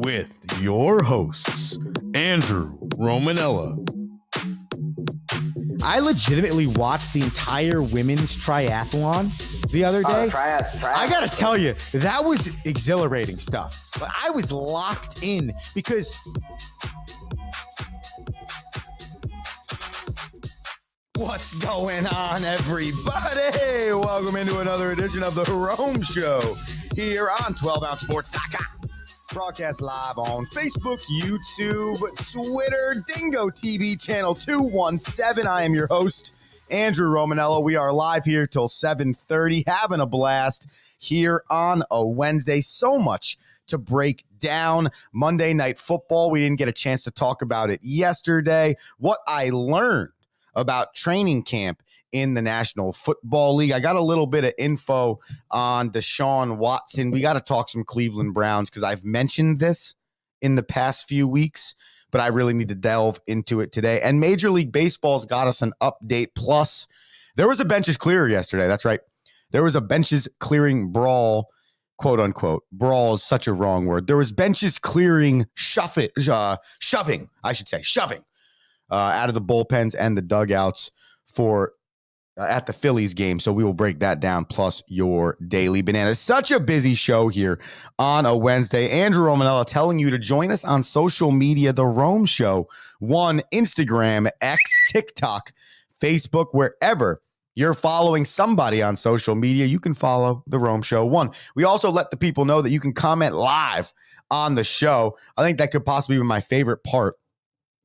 with your hosts, Andrew Romanella. I legitimately watched the entire women's triathlon the other day. I gotta tell you, that was exhilarating stuff. But I was locked in because what's going on, everybody? Welcome into another edition of the Rome Show here on 12ouncesports.com. Broadcast live on Facebook, YouTube, Twitter, Dingo TV channel 217. I am your host, Andrew Romanella. We are live here till 7:30, having a blast here on a Wednesday. So much to break down. Monday Night Football. We didn't get a chance to talk about it yesterday. What I learned about training camp in the National Football League. I got a little bit of info on Deshaun Watson. We got to talk some Cleveland Browns because I've mentioned this in the past few weeks, but I really need to delve into it today. And Major League Baseball's got us an update. Plus, there was a benches clear yesterday. That's right. There was a benches clearing brawl, quote unquote. Brawl is such a wrong word. There was benches clearing shoving out of the bullpens and the dugouts for at the Phillies game. So we will break that down, plus your daily banana. Such a busy show here on a Wednesday. Andrew Romanella telling you to join us on social media, The Rome Show, Instagram, X, TikTok, Facebook, wherever you're following somebody on social media, you can follow The Rome Show 1. We also let the people know that you can comment live on the show. I think that could possibly be my favorite part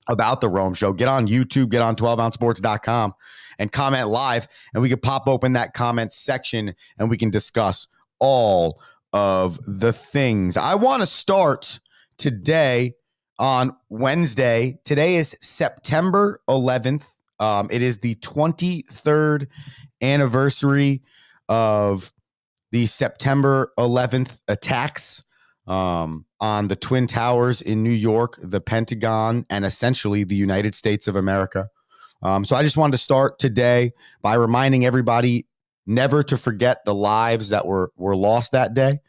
about the Rome Show. Get on YouTube, get on 12ouncesports.com and comment live, and we can pop open that comment section and we can discuss all of the things. I want to start today on Wednesday. Today is September 11th. It is the 23rd anniversary of the September 11th attacks on the Twin Towers in New York, the Pentagon, and essentially the United States of America. So I just wanted to start today by reminding everybody never to forget the lives that were lost that day.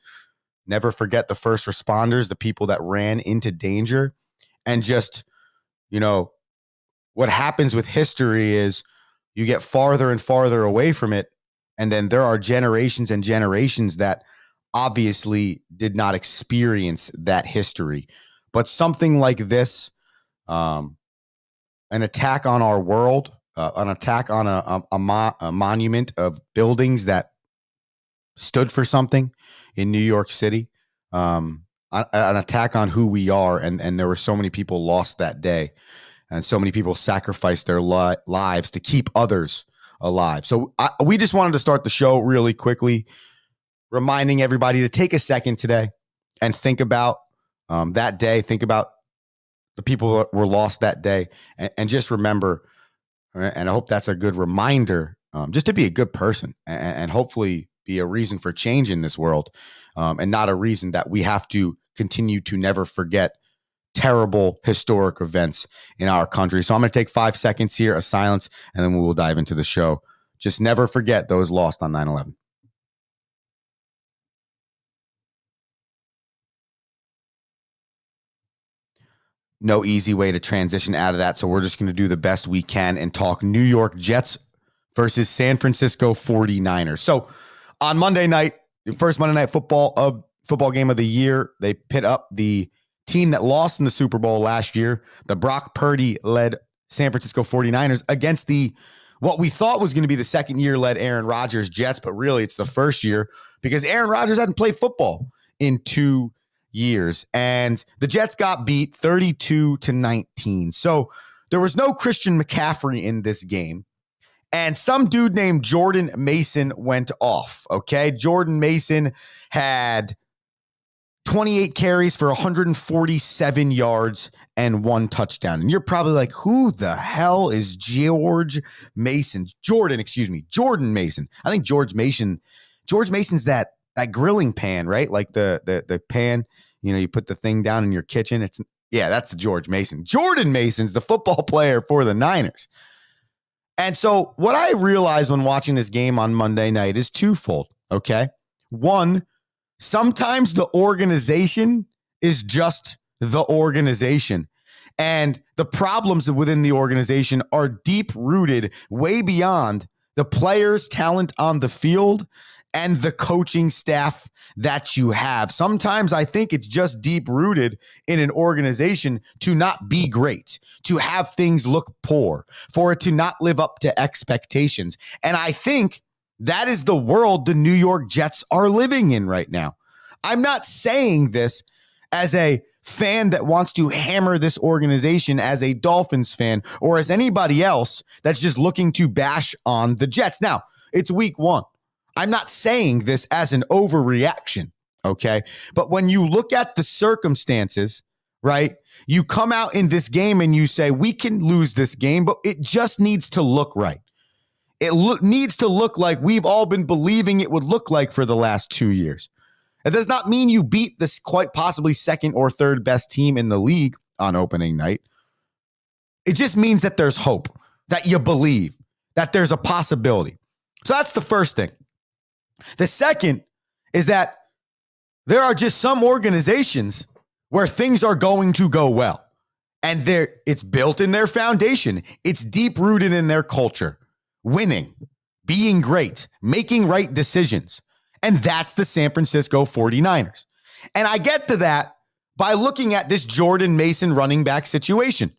Never forget the first responders, the people that ran into danger. And just, what happens with history is you get farther and farther away from it. And then there are generations and generations that obviously did not experience that history. But something like this, an attack on our world, an attack on a monument of buildings that stood for something in New York City, an attack on who we are. And there were so many people lost that day, and so many people sacrificed their lives to keep others alive. So we just wanted to start the show really quickly, reminding everybody to take a second today and think about that day. Think about the people that were lost that day, and just remember, and I hope that's a good reminder, just to be a good person and hopefully be a reason for change in this world, and not a reason that we have to continue to never forget terrible historic events in our country. So I'm going to take 5 seconds here of silence, and then we will dive into the show. Just never forget those lost on 9/11. No easy way to transition out of that. So we're just going to do the best we can and talk New York Jets versus San Francisco 49ers. So on Monday night, first Monday Night Football game of the year, they pit up the team that lost in the Super Bowl last year, the Brock Purdy-led San Francisco 49ers, against what we thought was going to be the second year-led Aaron Rodgers Jets, but really it's the first year because Aaron Rodgers hadn't played football in 2 years, and the Jets got beat 32-19. So there was no Christian McCaffrey in this game, and some dude named Jordan Mason went off. Okay, Jordan Mason had 28 carries for 147 yards and 1 touchdown. And you're probably like, who the hell is Jordan Mason. I think George Mason's that grilling pan, right? Like the pan, you put the thing down in your kitchen. That's the George Mason. Jordan Mason's the football player for the Niners. And so what I realized when watching this game on Monday night is twofold, okay? One, sometimes the organization is just the organization. And the problems within the organization are deep rooted way beyond the players' talent on the field and the coaching staff that you have. Sometimes I think it's just deep rooted in an organization to not be great, to have things look poor, for it to not live up to expectations. And I think that is the world the New York Jets are living in right now. I'm not saying this as a fan that wants to hammer this organization, as a Dolphins fan, or as anybody else that's just looking to bash on the Jets. Now, it's week one. I'm not saying this as an overreaction, okay? But when you look at the circumstances, right, you come out in this game and you say, we can lose this game, but it just needs to look right. It needs to look like we've all been believing it would look like for the last 2 years. It does not mean you beat this quite possibly second or third best team in the league on opening night. It just means that there's hope, that you believe, that there's a possibility. So that's the first thing. The second is that there are just some organizations where things are going to go well. And it's built in their foundation. It's deep rooted in their culture. Winning, being great, making right decisions. And that's the San Francisco 49ers. And I get to that by looking at this Jordan Mason running back situation.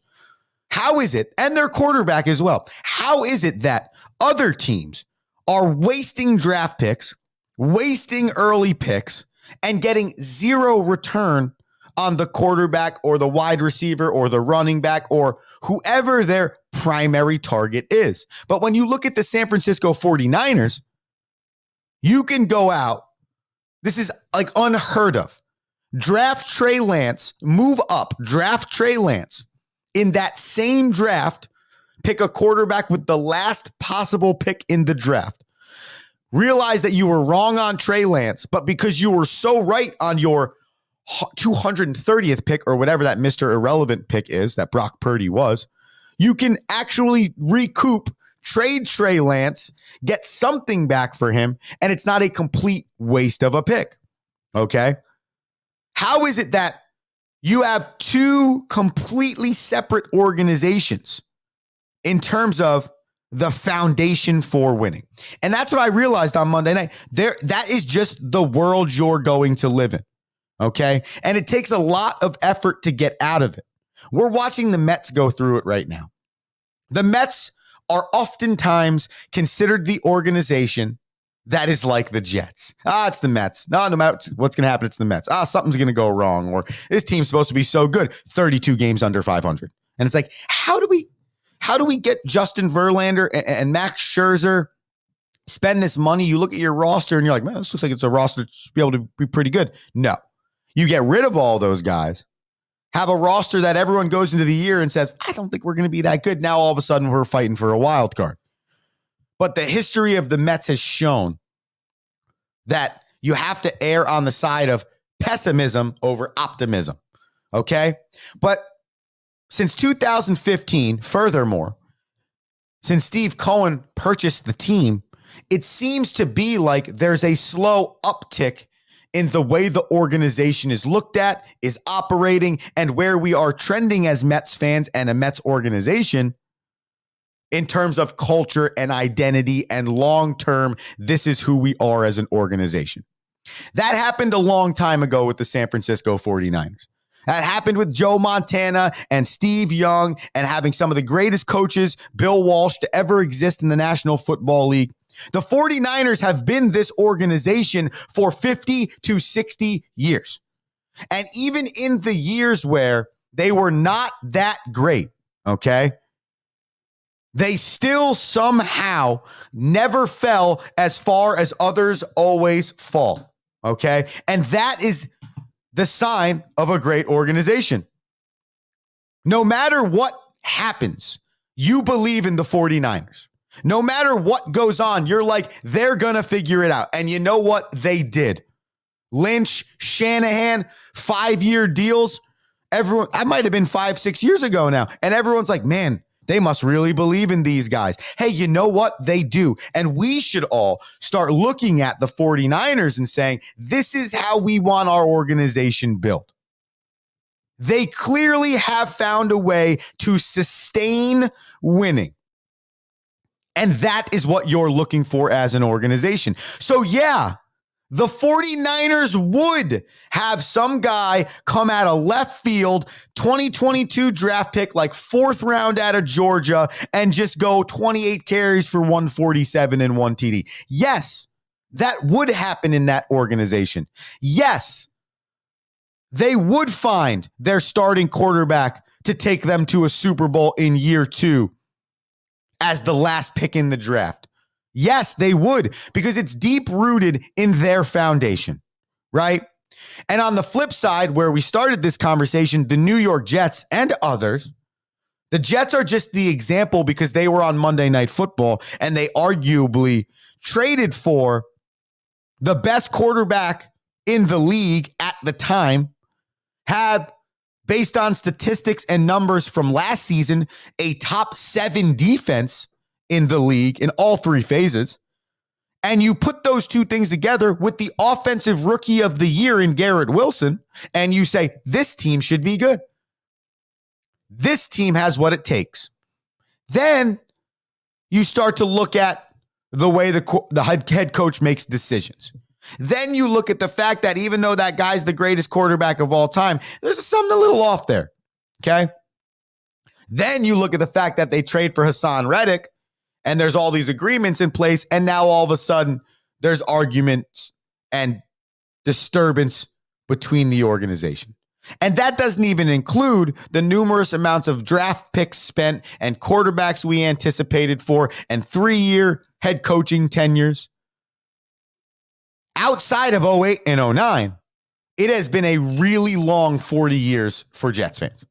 How is it, and their quarterback as well, how is it that other teams are wasting draft picks, wasting early picks, and getting zero return on the quarterback or the wide receiver or the running back or whoever their primary target is? But when you look at the San Francisco 49ers, you can go out. This is like unheard of. Draft Trey Lance, move up, draft Trey Lance. In that same draft, pick a quarterback with the last possible pick in the draft. Realize that you were wrong on Trey Lance, but because you were so right on your 230th pick or whatever that Mr. Irrelevant pick is, that Brock Purdy was, you can actually recoup, trade Trey Lance, get something back for him, and it's not a complete waste of a pick. Okay? How is it that you have two completely separate organizations in terms of the foundation for winning? And that's what I realized on Monday night. That is just the world you're going to live in. Okay? And it takes a lot of effort to get out of it. We're watching the Mets go through it right now. The Mets are oftentimes considered the organization that is like the Jets. It's the Mets. No matter what's going to happen, it's the Mets. Something's going to go wrong. Or this team's supposed to be so good, 32 games under 500. And it's like, how do we get Justin Verlander and Max Scherzer, spend this money? You look at your roster and you're like, man, this looks like it's a roster that should be able to be pretty good. No. You get rid of all those guys, have a roster that everyone goes into the year and says, I don't think we're going to be that good. Now all of a sudden we're fighting for a wild card. But the history of the Mets has shown that you have to err on the side of pessimism over optimism. Okay? But since 2015, furthermore, since Steve Cohen purchased the team, it seems to be like there's a slow uptick in the way the organization is looked at, is operating, and where we are trending as Mets fans and a Mets organization in terms of culture and identity and long-term, this is who we are as an organization. That happened a long time ago with the San Francisco 49ers. That happened with Joe Montana and Steve Young and having some of the greatest coaches, Bill Walsh, to ever exist in the National Football League. The 49ers have been this organization for 50 to 60 years. And even in the years where they were not that great, okay, they still somehow never fell as far as others always fall, okay? And that is the sign of a great organization. No matter what happens, you believe in the 49ers. No matter what goes on, you're like, they're going to figure it out. And you know what? They did. Lynch, Shanahan, 5-year deals. Everyone, that might have been 5-6 years ago now. And everyone's like, man, they must really believe in these guys. Hey, you know what? They do. And we should all start looking at the 49ers and saying, this is how we want our organization built. They clearly have found a way to sustain winning. And that is what you're looking for as an organization. So yeah, the 49ers would have some guy come out of left field, 2022 draft pick, like 4th round out of Georgia, and just go 28 carries for 147 and 1 TD. Yes, that would happen in that organization. Yes, they would find their starting quarterback to take them to a Super Bowl in year 2 as the last pick in the draft. Yes, they would, because it's deep rooted in their foundation, right? And on the flip side, where we started this conversation, the New York Jets and others, the Jets are just the example because they were on Monday Night Football and they arguably traded for the best quarterback in the league at the time, have, based on statistics and numbers from last season, a top 7 defense in the league in all 3 phases. And you put those two things together with the offensive rookie of the year in Garrett Wilson, and you say, this team should be good. This team has what it takes. Then you start to look at the way the head coach makes decisions. Then you look at the fact that even though that guy's the greatest quarterback of all time, there's something a little off there, okay? Then you look at the fact that they trade for Hassan Reddick, and there's all these agreements in place, and now all of a sudden there's arguments and disturbance between the organization. And that doesn't even include the numerous amounts of draft picks spent and quarterbacks we anticipated for and 3-year head coaching tenures. Outside of 08 and 09, it has been a really long 40 years for Jets fans.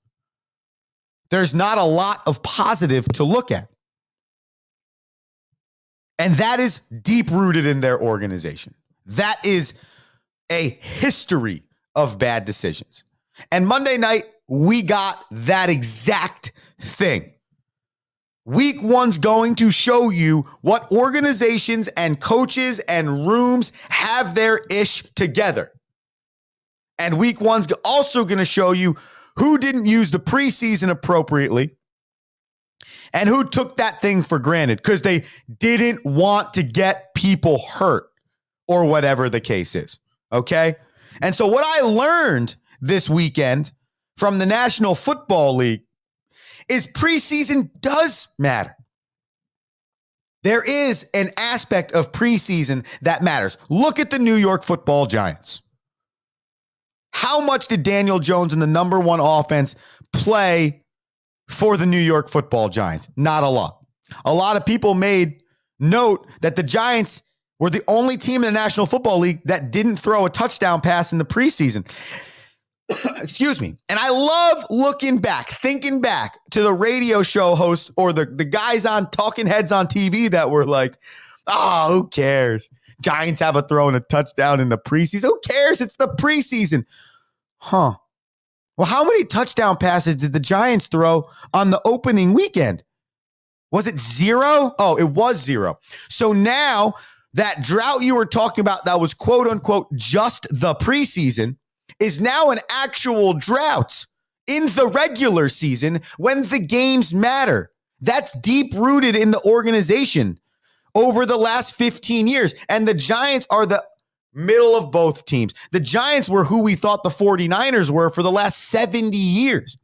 There's not a lot of positive to look at. And that is deep rooted in their organization. That is a history of bad decisions. And Monday night, we got that exact thing. Week 1's going to show you what organizations and coaches and rooms have their ish together. And week 1's also going to show you who didn't use the preseason appropriately and who took that thing for granted because they didn't want to get people hurt or whatever the case is. Okay? And so what I learned this weekend from the National Football League is preseason does matter. There is an aspect of preseason that matters. Look at the New York Football Giants. How much did Daniel Jones and the number 1 offense play for the New York Football Giants? Not a lot. A lot of people made note that the Giants were the only team in the National Football League that didn't throw a touchdown pass in the preseason. Excuse me. And I love looking back, thinking back to the radio show hosts or the guys on talking heads on TV that were like, oh, who cares? Giants haven't thrown a touchdown in the preseason. Who cares? It's the preseason. Huh. Well, how many touchdown passes did the Giants throw on the opening weekend? Was it 0? Oh, it was 0. So now that drought you were talking about that was quote unquote just the preseason is now an actual drought in the regular season when the games matter. That's deep rooted in the organization over the last 15 years. And the Giants are the middle of both teams. The Giants were who we thought the 49ers were for the last 70 years.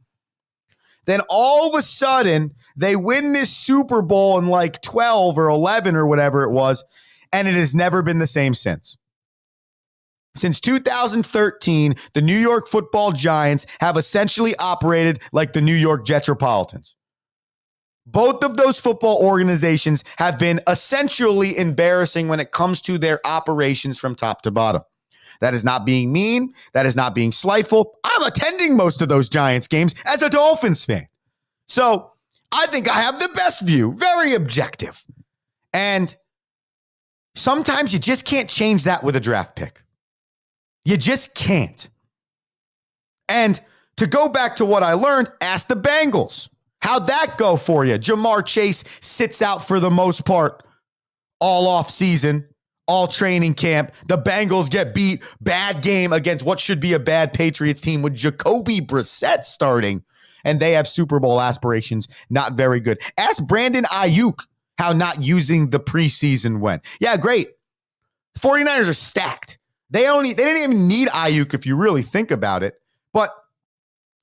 Then all of a sudden, they win this Super Bowl in like 12 or 11 or whatever it was, and it has never been the same since. Since 2013, the New York Football Giants have essentially operated like the New York Jetropolitans. Both of those football organizations have been essentially embarrassing when it comes to their operations from top to bottom. That is not being mean. That is not being slightful. I'm attending most of those Giants games as a Dolphins fan. So I think I have the best view, very objective. And sometimes you just can't change that with a draft pick. You just can't. And to go back to what I learned, ask the Bengals. How'd that go for you? Jamar Chase sits out for the most part all off season, all training camp. The Bengals get beat. Bad game against what should be a bad Patriots team with Jacoby Brissett starting. And they have Super Bowl aspirations. Not very good. Ask Brandon Ayuk how not using the preseason went. Yeah, great. The 49ers are stacked. They didn't even need Ayuk if you really think about it. But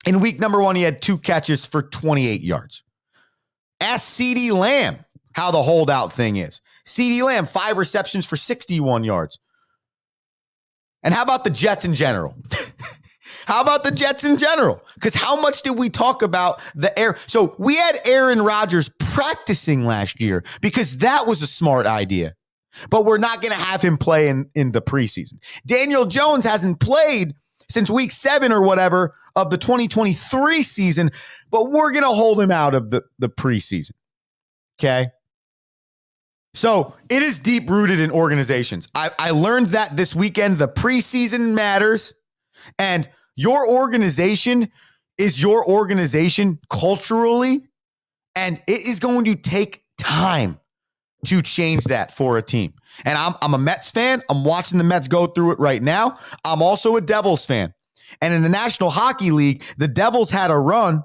in week number 1, he had 2 catches for 28 yards. Ask CeeDee Lamb how the holdout thing is. CeeDee Lamb, 5 receptions for 61 yards. And how about the Jets in general? How about the Jets in general? Because how much did we talk about the air? So we had Aaron Rodgers practicing last year because that was a smart idea. But we're not going to have him play in the preseason. Daniel Jones hasn't played since week 7 or whatever of the 2023 season, but we're going to hold him out of the preseason. Okay? So it is deep-rooted in organizations. I learned that this weekend. The preseason matters, and your organization is your organization culturally, and it is going to take time to change that for a team. And I'm a Mets fan. I'm watching the Mets go through it right now. I'm also a Devils fan. And in the National Hockey League, the Devils had a run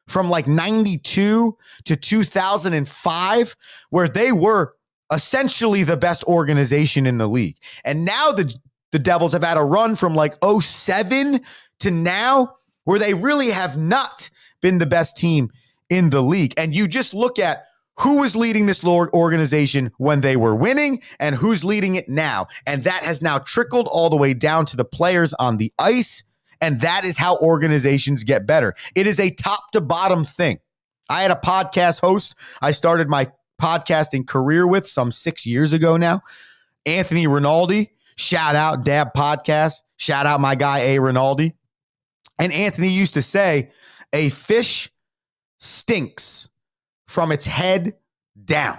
from like 92 to 2005 where they were essentially the best organization in the league. And now the Devils have had a run from like 07 to now where they really have not been the best team in the league. And you just look at who was leading this organization when they were winning and who's leading it now. And that has now trickled all the way down to the players on the ice. And that is how organizations get better. It is a top to bottom thing. I had a podcast host I started my podcasting career with some 6 years ago now, Anthony Rinaldi. Shout out Dab Podcast. Shout out my guy A. Rinaldi. And Anthony used to say, a fish stinks from its head down.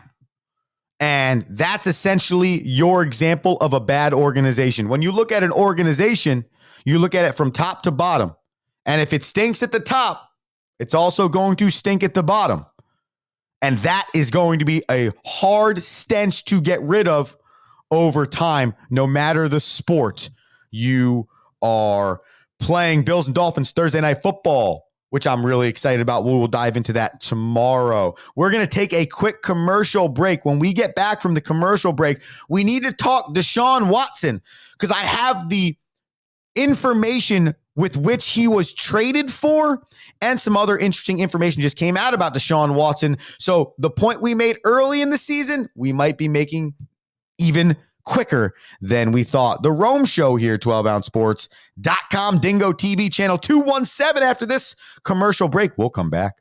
And that's essentially your example of a bad organization. When you look at an organization, you look at it from top to bottom. And if it stinks at the top, it's also going to stink at the bottom. And that is going to be a hard stench to get rid of over time, no matter the sport you are playing. Bills and Dolphins Thursday Night Football, which I'm really excited about. We will dive into that tomorrow. We're going to take a quick commercial break. When we get back from the commercial break, we need to talk Deshaun Watson because I have the information with which he was traded for, and some other interesting information just came out about Deshaun Watson. So the point we made early in the season, we might be making even quicker than we thought. The Rome Show here, 12ouncesports.com, Dingo TV channel 217. After this commercial break, we'll come back.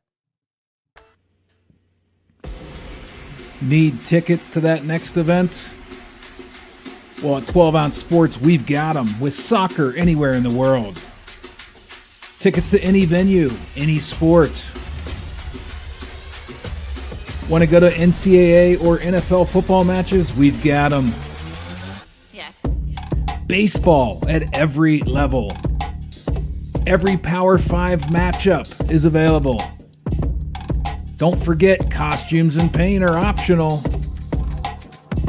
Need tickets to that next event? Well, at 12 Ounce Sports, we've got them with soccer anywhere in the world. Tickets to any venue, any sport. Want to go to NCAA or NFL football matches? We've got them. Yeah. Baseball at every level. Every Power 5 matchup is available. Don't forget, costumes and paint are optional.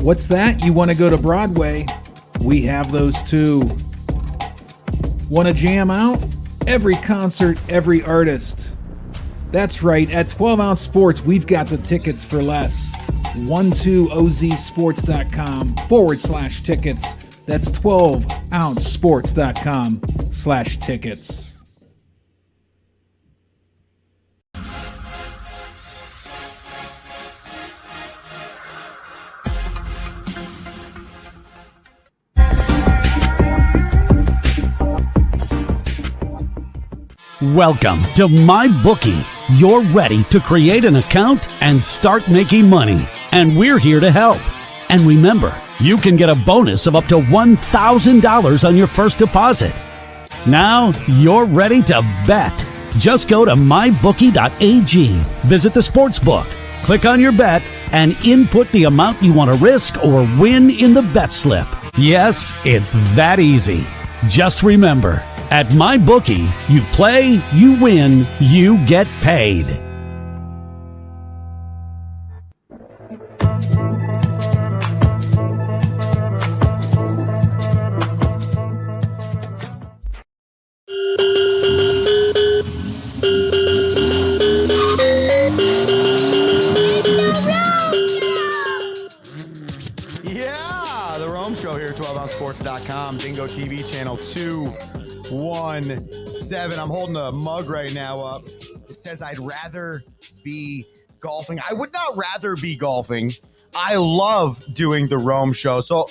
What's that? You want to go to Broadway? We have those too. Want to jam out? Every concert, every artist. That's right. At 12 Ounce Sports, we've got the tickets for less. 12ozsports.com/tickets. That's 12ouncesports.com/tickets. Welcome to MyBookie. You're ready to create an account and start making money, and we're here to help. And remember, you can get a bonus of up to $1,000 on your first deposit. Now you're ready to bet. Just go to mybookie.ag, visit the sportsbook, click on your bet, and input the amount you want to risk or win in the bet slip. Yes, it's that easy. Just remember, at MyBookie, you play, you win, you get paid. Show here at 12ouncesports.com, Bingo TV channel 217. I'm holding a mug right now up. It says I'd rather be golfing. I would not rather be golfing. I love doing the Rome Show. So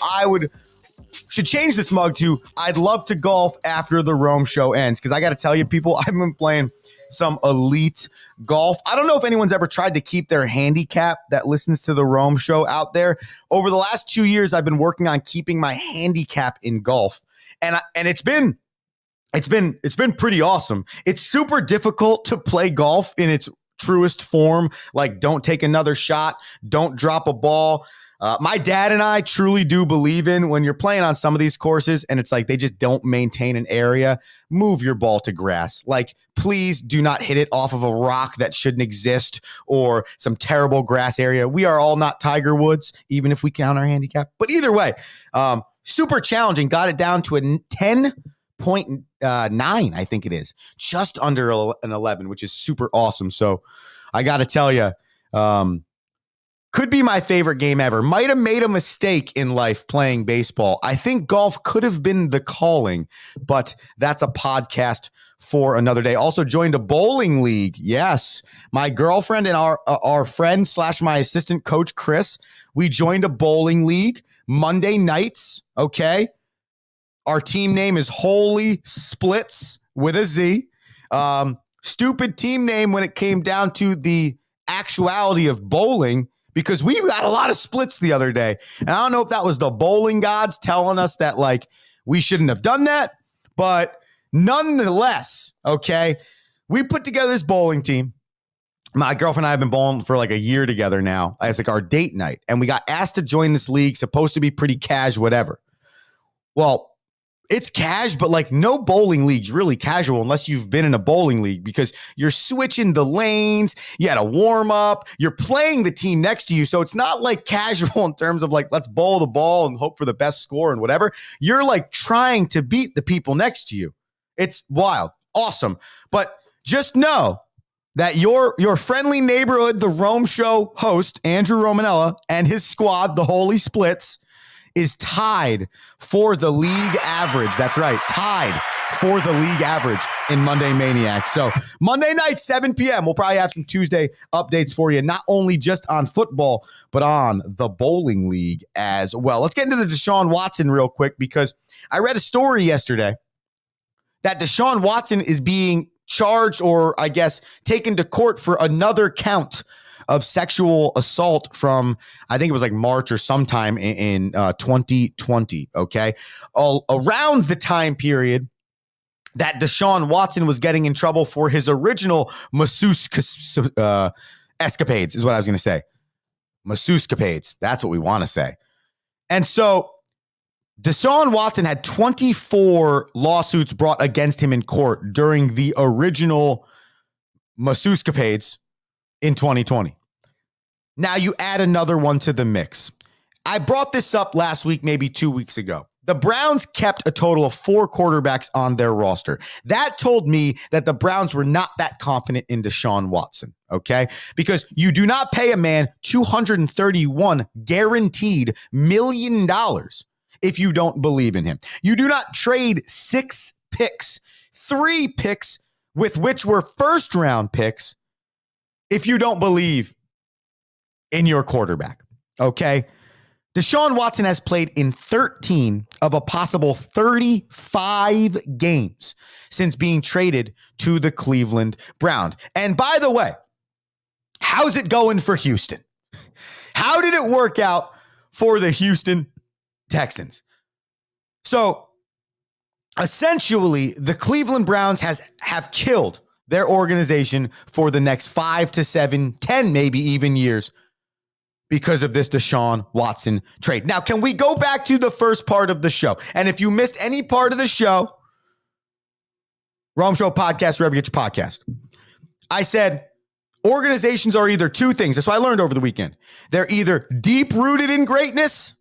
should change this mug to I'd love to golf after the Rome Show ends. Because I got to tell you, people, I've been playing some elite golf. I don't know if anyone's ever tried to keep their handicap that listens to the Rome Show out there. Over the last 2 years, I've been working on keeping my handicap in golf. And it's been pretty awesome. It's super difficult to play golf in its truest form. Like, don't take another shot, don't drop a ball. My dad and I truly do believe in when you're playing on some of these courses and it's like they just don't maintain an area, move your ball to grass. Like, please do not hit it off of a rock that shouldn't exist or some terrible grass area. We are all not Tiger Woods, even if we count our handicap. But either way, super challenging. Got it down to a 10.9, I think it is. Just under an 11, which is super awesome. So I got to tell you, could be my favorite game ever. Might have made a mistake in life playing baseball. I think golf could have been the calling, but that's a podcast for another day. Also joined a bowling league. Yes, my girlfriend and our friend / my assistant coach, Chris, we joined a bowling league Monday nights. Okay. Our team name is Holy Splits with a Z. Stupid team name when it came down to the actuality of bowling, because we got a lot of splits the other day. And I don't know if that was the bowling gods telling us that, like, we shouldn't have done that. But nonetheless, okay, we put together this bowling team. My girlfriend and I have been bowling for like a year together now. It's like our date night. And we got asked to join this league, supposed to be pretty cash, whatever. Well, it's cash, but like no bowling league's really casual unless you've been in a bowling league, because you're switching the lanes. You had to warm up. You're playing the team next to you. So it's not like casual in terms of like, let's bowl the ball and hope for the best score and whatever. You're like trying to beat the people next to you. It's wild. Awesome. But just know that your friendly neighborhood, the Rome Show host, Andrew Romanella, and his squad, the Holy Splits, is tied for the league average. That's right. Tied for the league average in Monday Maniac. So Monday night, 7 p.m. We'll probably have some Tuesday updates for you, not only just on football, but on the bowling league as well. Let's get into the Deshaun Watson real quick, because I read a story yesterday that Deshaun Watson is being charged, or I guess taken to court for another count of sexual assault from, I think it was like March or sometime in 2020, okay? Around the time period that Deshaun Watson was getting in trouble for his original masseuse escapades, is what I was going to say. Masseuse-capades, that's what we want to say. And so Deshaun Watson had 24 lawsuits brought against him in court during the original masseuse-capades in 2020. Now you add another one to the mix. I brought this up last week, maybe 2 weeks ago. The Browns kept a total of 4 quarterbacks on their roster. That told me that the Browns were not that confident in Deshaun Watson, okay? Because you do not pay a man $231 guaranteed million if you don't believe in him. You do not trade 6 picks, 3 picks with which were first-round picks, if you don't believe in your quarterback, okay? Deshaun Watson has played in 13 of a possible 35 games since being traded to the Cleveland Browns. And by the way, how's it going for Houston? How did it work out for the Houston Texans? So essentially, the Cleveland Browns have killed their organization for the next 5 to 7, 10, maybe even years because of this Deshaun Watson trade. Now, can we go back to the first part of the show? And if you missed any part of the show, Rome Show Podcast, wherever you get your podcast, I said organizations are either two things. That's what I learned over the weekend. They're either deep-rooted in greatness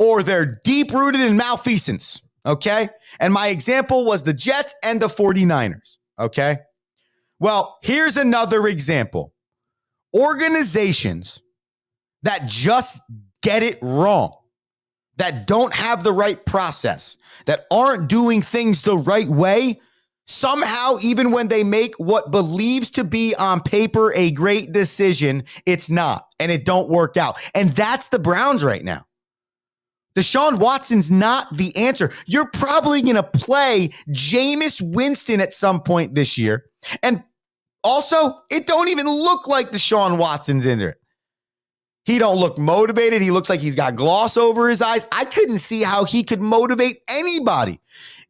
or they're deep-rooted in malfeasance, okay? And my example was the Jets and the 49ers, okay? Well, here's another example. Organizations that just get it wrong, that don't have the right process, that aren't doing things the right way, somehow, even when they make what believes to be on paper a great decision, it's not, and it don't work out. And that's the Browns right now. Deshaun Watson's not the answer. You're probably going to play Jameis Winston at some point this year. And also, it don't even look like Deshaun Watson's in it. He don't look motivated. He looks like he's got gloss over his eyes. I couldn't see how he could motivate anybody.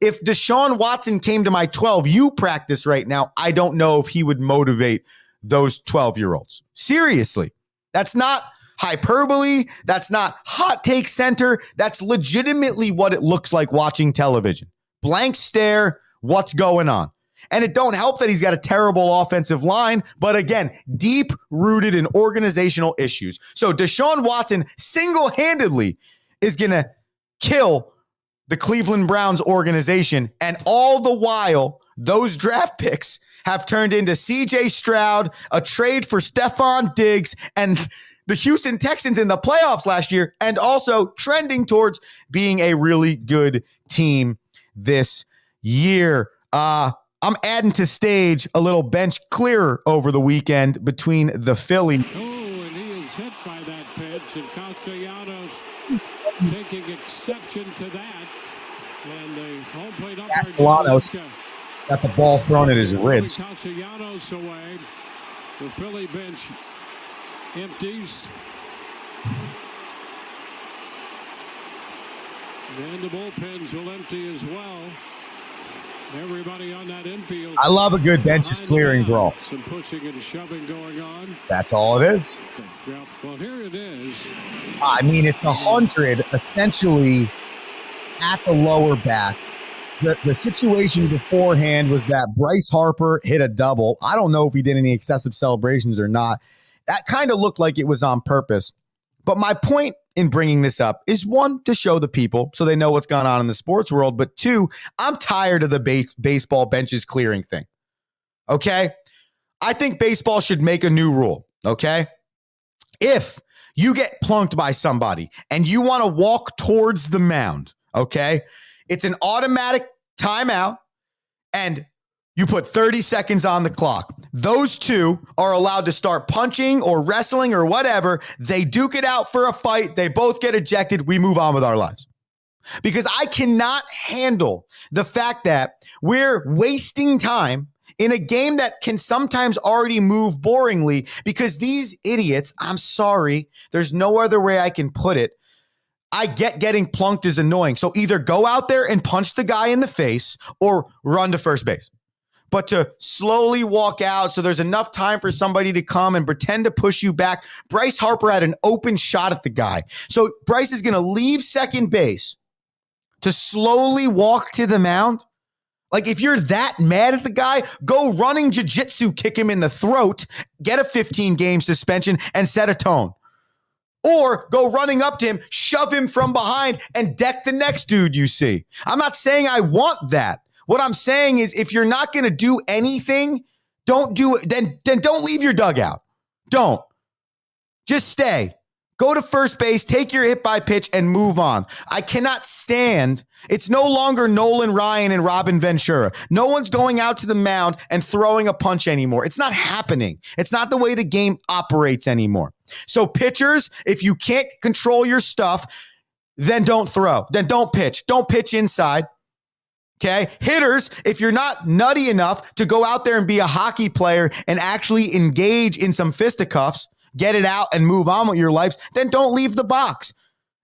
If Deshaun Watson came to my 12U practice right now, I don't know if he would motivate those 12-year-olds. Seriously, that's not hyperbole. That's not hot take center. That's legitimately what it looks like watching television. Blank stare, what's going on? And it don't help that he's got a terrible offensive line, but again, deep-rooted in organizational issues. So Deshaun Watson single-handedly is going to kill the Cleveland Browns organization, and all the while, those draft picks have turned into CJ Stroud, a trade for Stephon Diggs, and the Houston Texans in the playoffs last year, and also trending towards being a really good team this year. I'm adding to stage a little bench clearer over the weekend between the Philly. Oh, and he is hit by that pitch, and Castellanos taking exception to that. And the home plate umpire Castellanos got the ball thrown at his ribs. Castellanos away. The Philly bench empties. And the bullpens will empty as well. Everybody on that infield. I love a good benches clearing brawl. Some pushing and shoving going on. That's all it is. Well, here it is. I mean, it's 100 essentially at the lower back. The situation beforehand was that Bryce Harper hit a double. I don't know if he did any excessive celebrations or not. That kind of looked like it was on purpose. But my point in bringing this up is, one, to show the people so they know what's going on in the sports world. But two, I'm tired of the baseball benches clearing thing. Okay? I think baseball should make a new rule. Okay? If you get plunked by somebody and you want to walk towards the mound, okay, it's an automatic timeout and you put 30 seconds on the clock. Those two are allowed to start punching or wrestling or whatever. They duke it out for a fight. They both get ejected. We move on with our lives. Because I cannot handle the fact that we're wasting time in a game that can sometimes already move boringly because these idiots, I'm sorry, there's no other way I can put it. I get getting plunked is annoying. So either go out there and punch the guy in the face or run to first base. But to slowly walk out so there's enough time for somebody to come and pretend to push you back. Bryce Harper had an open shot at the guy. So Bryce is going to leave second base to slowly walk to the mound. Like, if you're that mad at the guy, go running jiu-jitsu, kick him in the throat, get a 15-game suspension, and set a tone. Or go running up to him, shove him from behind, and deck the next dude you see. I'm not saying I want that. What I'm saying is, if you're not going to do anything, don't do it. Then don't leave your dugout. Don't. Just stay. Go to first base, take your hit by pitch, and move on. I cannot stand. It's no longer Nolan Ryan and Robin Ventura. No one's going out to the mound and throwing a punch anymore. It's not happening. It's not the way the game operates anymore. So pitchers, if you can't control your stuff, then don't throw. Then don't pitch. Don't pitch inside. Okay, hitters, if you're not nutty enough to go out there and be a hockey player and actually engage in some fisticuffs, get it out and move on with your lives, then don't leave the box.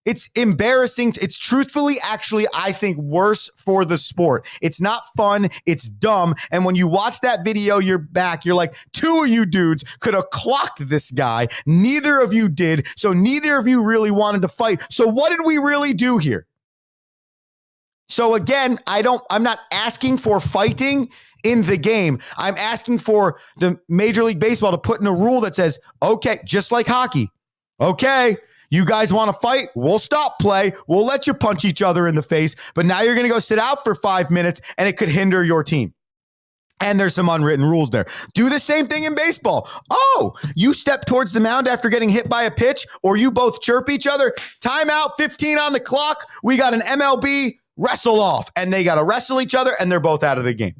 It's embarrassing. It's truthfully, actually, I think, worse for the sport. It's not fun. It's dumb. And when you watch that video, you're back. You're like, two of you dudes could have clocked this guy. Neither of you did. So neither of you really wanted to fight. So what did we really do here? So again, I'm not asking for fighting in the game. I'm asking for the Major League Baseball to put in a rule that says, okay, just like hockey. Okay, you guys want to fight? We'll stop play. We'll let you punch each other in the face. But now you're going to go sit out for 5 minutes and it could hinder your team. And there's some unwritten rules there. Do the same thing in baseball. Oh, you step towards the mound after getting hit by a pitch, or you both chirp each other. Timeout, 15 on the clock. We got an MLB wrestle off, and they got to wrestle each other, and they're both out of the game.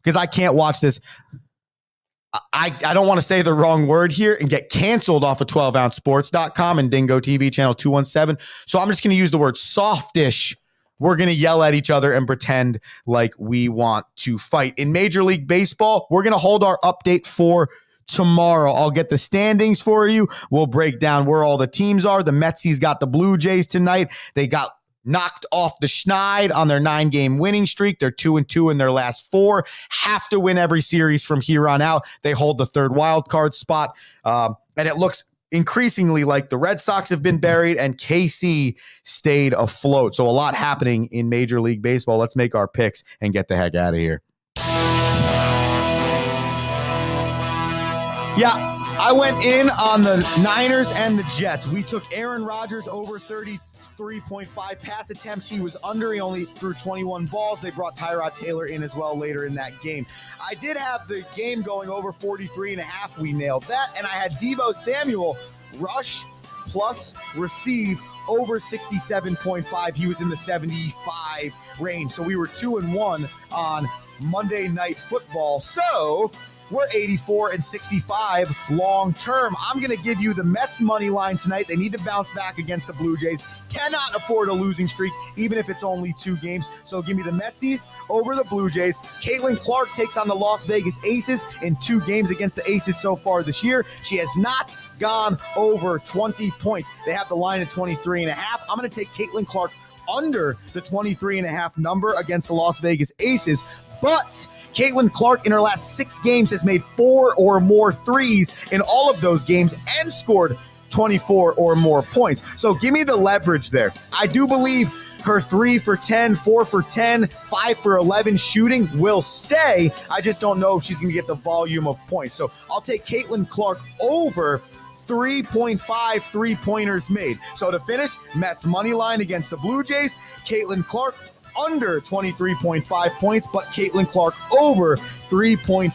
Because I can't watch this. I don't want to say the wrong word here and get canceled off of 12ouncesports.com and Dingo TV channel 217. So I'm just going to use the word softish. We're going to yell at each other and pretend like we want to fight. In Major League Baseball, we're going to hold our update for tomorrow. I'll get the standings for you. We'll break down where all the teams are. The Metsies got the Blue Jays tonight. They got knocked off the schneid on their 9-game winning streak. They're 2-2 in their last 4. Have to win every series from here on out. They hold the 3rd wild card spot. And it looks increasingly like the Red Sox have been buried and KC stayed afloat. So a lot happening in Major League Baseball. Let's make our picks and get the heck out of here. Yeah, I went in on the Niners and the Jets. We took Aaron Rodgers over 33.5 pass attempts. He was under. He only threw 21 balls. They brought Tyrod Taylor in as well later in that game. I did have the game going over 43.5. We nailed that. And I had Deebo Samuel rush plus receive over 67.5. He was in the 75 range. So we were 2-1 on Monday Night Football. So we're 84-65 long term. I'm going to give you the Mets money line tonight. They need to bounce back against the Blue Jays. Cannot afford a losing streak, even if it's only 2 games. So give me the Metsies over the Blue Jays. Caitlin Clark takes on the Las Vegas Aces in 2 games against the Aces so far this year. She has not gone over 20 points. They have the line at 23.5. I'm going to take Caitlin Clark under the 23.5 number against the Las Vegas Aces. But Caitlin Clark in her last 6 games has made 4 or more threes in all of those games and scored 24 or more points. So give me the leverage there. I do believe her 3 for 10, 4 for 10, 5 for 11 shooting will stay. I just don't know if she's going to get the volume of points. So I'll take Caitlin Clark over 3.5 3-pointers made. So to finish, Mets money line against the Blue Jays, Caitlin Clark under 23.5 points, but Caitlin Clark over 3.5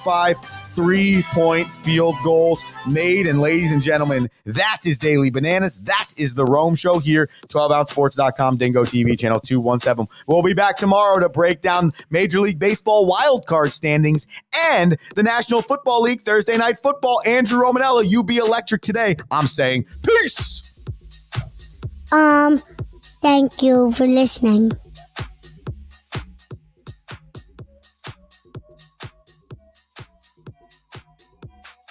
3-point field goals made. And ladies and gentlemen, that is Daily Bananas. That is the Rome Show here, 12ouncesports.com, Dingo TV channel 217. We'll be back tomorrow to break down Major League Baseball wild card standings and the National Football League Thursday Night Football. Andrew Romanella, you be electric today. I'm saying peace. Thank you for listening.